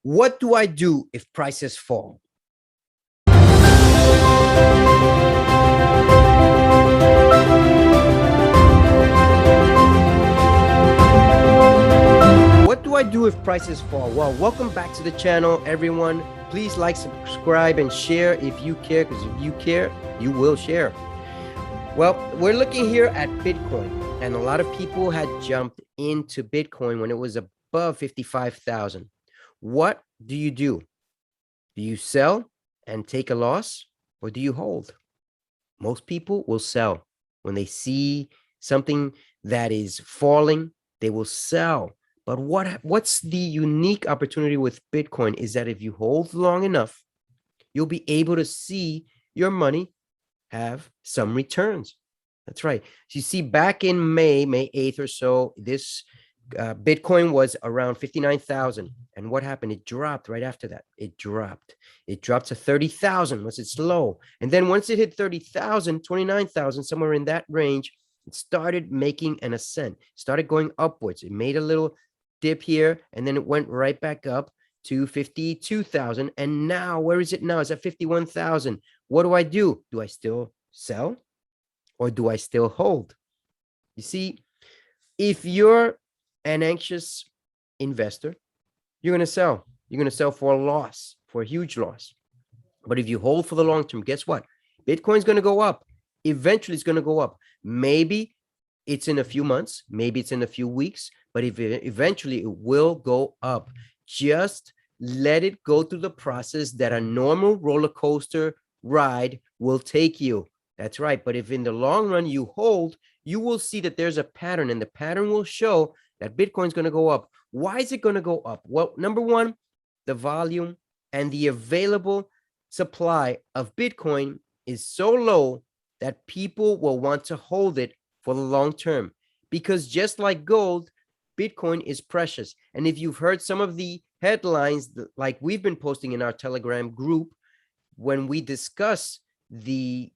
What do I do if prices fall? What do I do if prices fall? Well, welcome back to the channel, everyone. Please like, subscribe, and share if you care, because if you care, you will share. Well, we're looking here at Bitcoin, and a lot of people had jumped into Bitcoin when it was above 55,000. What do you do? Do you sell and take a loss, or do you hold? Most people will sell. When they see something that is falling, they will sell. But what's the unique opportunity with Bitcoin is that if you hold long enough, you'll be able to see your money have some returns. That's right. So you see, back in May 8th or so, this Bitcoin was around 59,000. And what happened? It dropped right after that. It dropped to 30,000 once it's low. And then once it hit 30,000, 29,000, somewhere in that range, it started making an ascent, started going upwards. It made a little dip here, and then it went right back up to 52,000. And now, where is it now? It's at 51,000. What do I do? Do I still sell, or do I still hold? You see, if you're an anxious investor, you're going to sell. You're going to sell for a loss, for a huge loss. But if you hold for the long term, guess what? Bitcoin's going to go up. Eventually, it's going to go up. Maybe it's in a few months. Maybe it's in a few weeks. But eventually, it will go up. Just let it go through the process that a normal roller coaster ride will take you. That's right. But if in the long run you hold, you will see that there's a pattern, and the pattern will show that Bitcoin's going to go up. Why is it going to go up? Well, number one, the volume and the available supply of Bitcoin is so low that people will want to hold it for the long term, because just like gold, Bitcoin is precious. And if you've heard some of the headlines, like we've been posting in our Telegram group, when we discuss the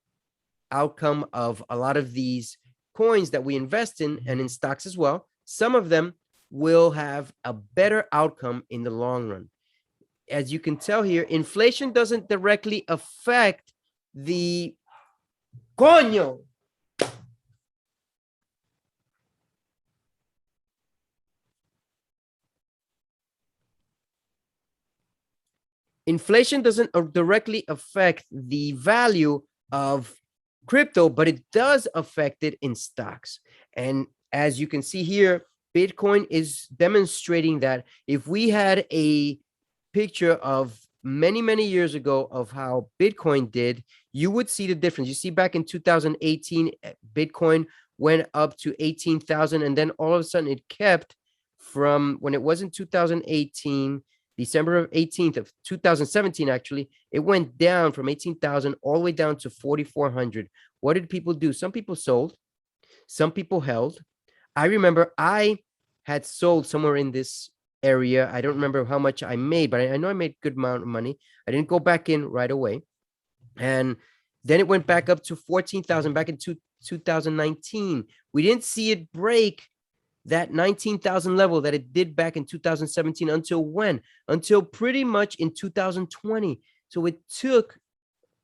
outcome of a lot of these coins that we invest in, and in stocks as well, some of them will have a better outcome in the long run. As you can tell here, inflation doesn't directly affect the coño. Inflation doesn't directly affect the value of crypto, but it does affect it in stocks. And as you can see here, Bitcoin is demonstrating that if we had a picture of many years ago of how Bitcoin did, you would see the difference. You see, back in 2018, Bitcoin went up to 18,000, and then all of a sudden it kept, from when it was in 2018, December 18th of 2017, actually, it went down from 18,000 all the way down to 4,400. What did people do? Some people sold, some people held. I remember I had sold somewhere in this area. I don't remember how much I made, but I know I made a good amount of money. I didn't go back in right away. And then it went back up to 14,000 back in 2019. We didn't see it break that 19,000 level that it did back in 2017 until when? Until pretty much in 2020. So it took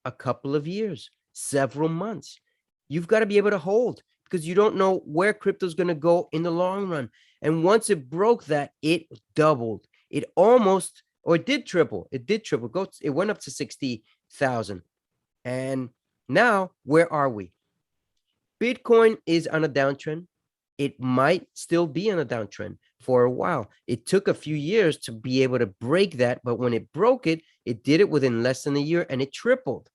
a couple of years, several months. You've got to be able to hold, because you don't know where crypto is going to go in the long run. And once it broke that, it doubled. It almost, or it did triple. It did triple. It went up to 60,000. And now, where are we? Bitcoin is on a downtrend. It might still be on a downtrend for a while. It took a few years to be able to break that, but when it broke it, it did it within less than a year, and it tripled.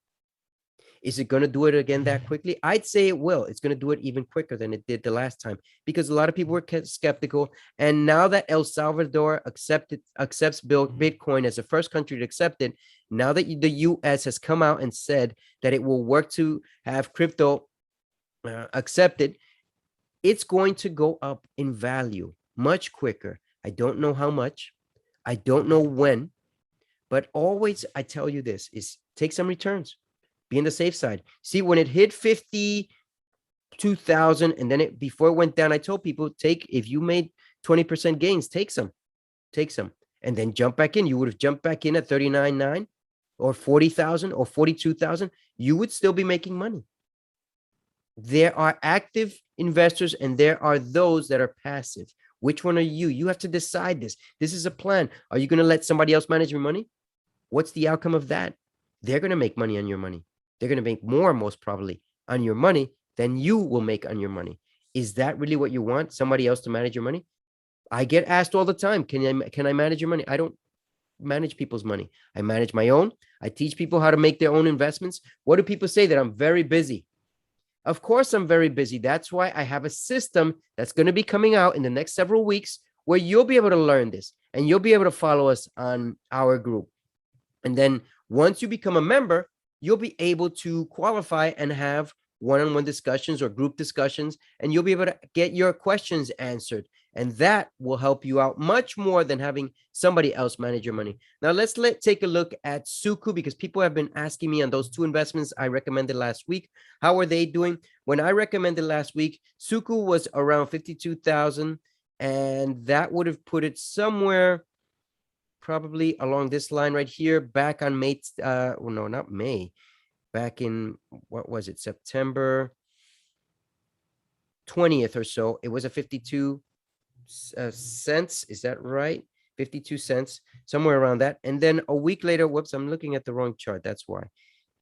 Is it going to do it again that quickly? I'd say it will. It's going to do it even quicker than it did the last time, because a lot of people were skeptical. And now that El Salvador accepts Bitcoin as the first country to accept it, now that the US has come out and said that it will work to have crypto accepted, it's going to go up in value much quicker. I don't know how much. I don't know when. But always, I tell you this, is take some returns. Be on the safe side. See, when it hit 52,000, and then before it went down, I told people, if you made 20% gains, take some. and then jump back in. You would have jumped back in at 39.9 or 40,000 or 42,000. You would still be making money. There are active investors and there are those that are passive. Which one are you? You have to decide this. This is a plan. Are you going to let somebody else manage your money? What's the outcome of that? They're going to make money on your money. They're going to make more, most probably, on your money than you will make on your money. Is that really what you want? Somebody else to manage your money? I get asked all the time, can I manage your money? I don't manage people's money. I manage my own. I teach people how to make their own investments. What do people say? That I'm very busy. Of course, I'm very busy. That's why I have a system that's going to be coming out in the next several weeks where you'll be able to learn this and you'll be able to follow us on our group. And then once you become a member, you'll be able to qualify and have one-on-one discussions or group discussions, and you'll be able to get your questions answered. And that will help you out much more than having somebody else manage your money. Now, let's take a look at Suku, because people have been asking me on those two investments I recommended last week. How are they doing? When I recommended last week, Suku was around 52,000, and that would have put it somewhere probably along this line right here, back on May, well, no, not May, back in, what was it, September 20th or so. It was a 52 cents. Is that right? 52 cents, somewhere around that. And then a week later, whoops, I'm looking at the wrong chart. That's why.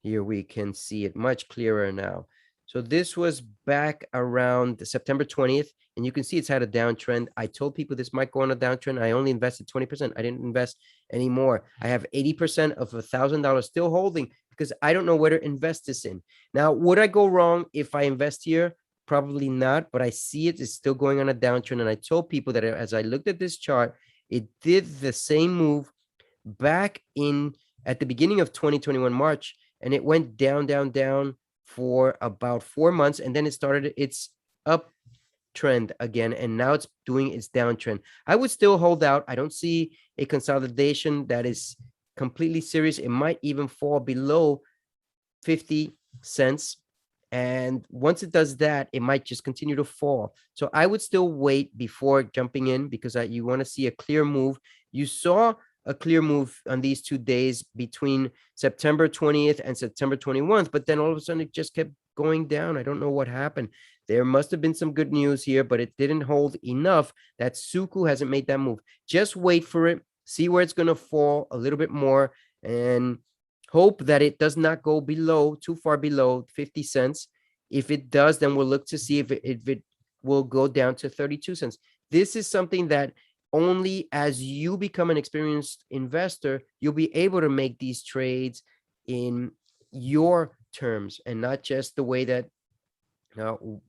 Here we can see it much clearer now. So this was back around September 20th, and you can see it's had a downtrend. I told people this might go on a downtrend. I only invested 20%. I didn't invest any more. I have 80% of $1,000 still holding because I don't know where to invest this in. Now, would I go wrong if I invest here? Probably not, but I see it is still going on a downtrend. And I told people that as I looked at this chart, it did the same move back in at the beginning of 2021 March, and it went down, down, down for about 4 months, and then it started its uptrend again, and now it's doing its downtrend. I would still hold out. I don't see a consolidation that is completely serious. It might even fall below 50 cents. And once it does that, it might just continue to fall. So I would still wait before jumping in because you want to see a clear move. You saw a clear move on these 2 days between September 20th and September 21st, but then all of a sudden it just kept going down. I don't know what happened. There must have been some good news here, but it didn't hold enough that Suku hasn't made that move. Just wait for it, see where it's going to fall a little bit more, and hope that it does not go below, too far below 50 cents. If it does, then we'll look to see if it will go down to 32 cents. This is something that only as you become an experienced investor, you'll be able to make these trades in your terms and not just the way that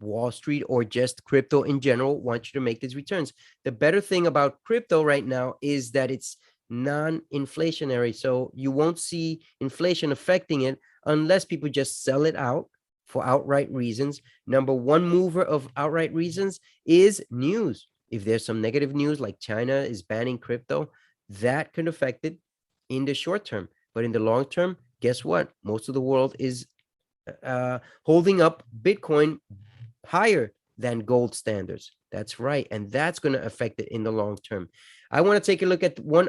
Wall Street or just crypto in general want you to make these returns. The better thing about crypto right now is that it's non-inflationary. So you won't see inflation affecting it unless people just sell it out for outright reasons. Number one mover of outright reasons is news. If there's some negative news like China is banning crypto, that could affect it in the short term. But in the long term, guess what? Most of the world is holding up Bitcoin higher than gold standards. That's right. And that's going to affect it in the long term. I want to take a look at one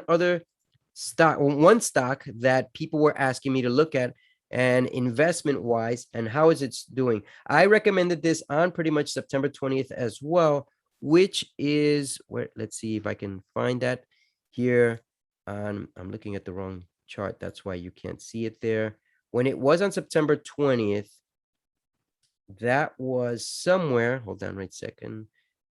stock that people were asking me to look at and investment wise, and how is it doing. I recommended this on pretty much September 20th as well, which is where, let's see if I can find that here. I'm looking at the wrong chart. That's why you can't see it there. When it was on September 20th, that was somewhere, hold on right second,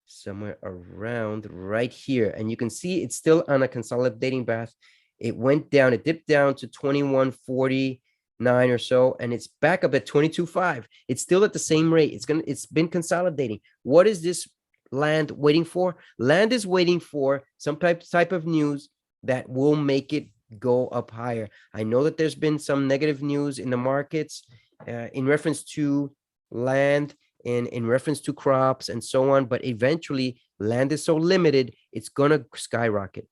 somewhere around right here. And you can see it's still on a consolidating path. It went down, it dipped down to 2149 or so, and it's back up at 22.5. It's still at the same rate. It's been consolidating. What is this land waiting for? Land is waiting for some type of news that will make it go up higher. I know that there's been some negative news in the markets in reference to land and in reference to crops and so on, but eventually land is so limited, it's gonna skyrocket.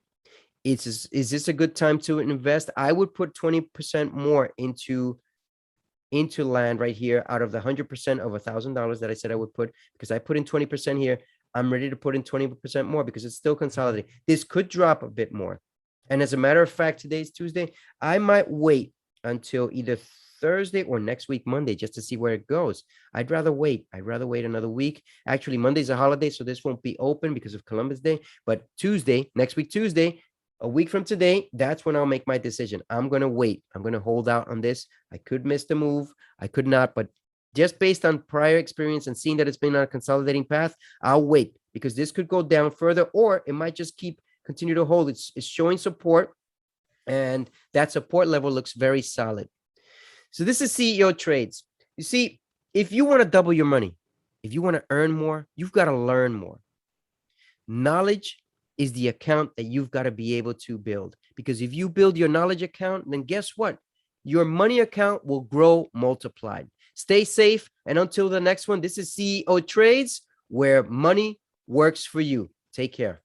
Is this a good time to invest? I would put 20% more into land right here out of the 100% of $1,000 that I said I would put, because I put in 20% here. I'm ready to put in 20% more because it's still consolidating. This could drop a bit more. And as a matter of fact, today's Tuesday. I might wait until either Thursday or next week, Monday, just to see where it goes. I'd rather wait. I'd rather wait another week. Actually, Monday's a holiday, so this won't be open because of Columbus Day. But Tuesday, next week, Tuesday, a week from today, that's when I'll make my decision. I'm going to wait. I'm going to hold out on this. I could miss the move. I could not, but just based on prior experience and seeing that it's been on a consolidating path, I'll wait because this could go down further, or it might just continue to hold. It's showing support, and that support level looks very solid. So this is CEO Trades. You see, if you want to double your money, if you want to earn more, you've got to learn more. Knowledge is the account that you've got to be able to build, because if you build your knowledge account, then guess what? Your money account will grow multiplied. Stay safe. And until the next one, this is CEO Trades, where money works for you. Take care.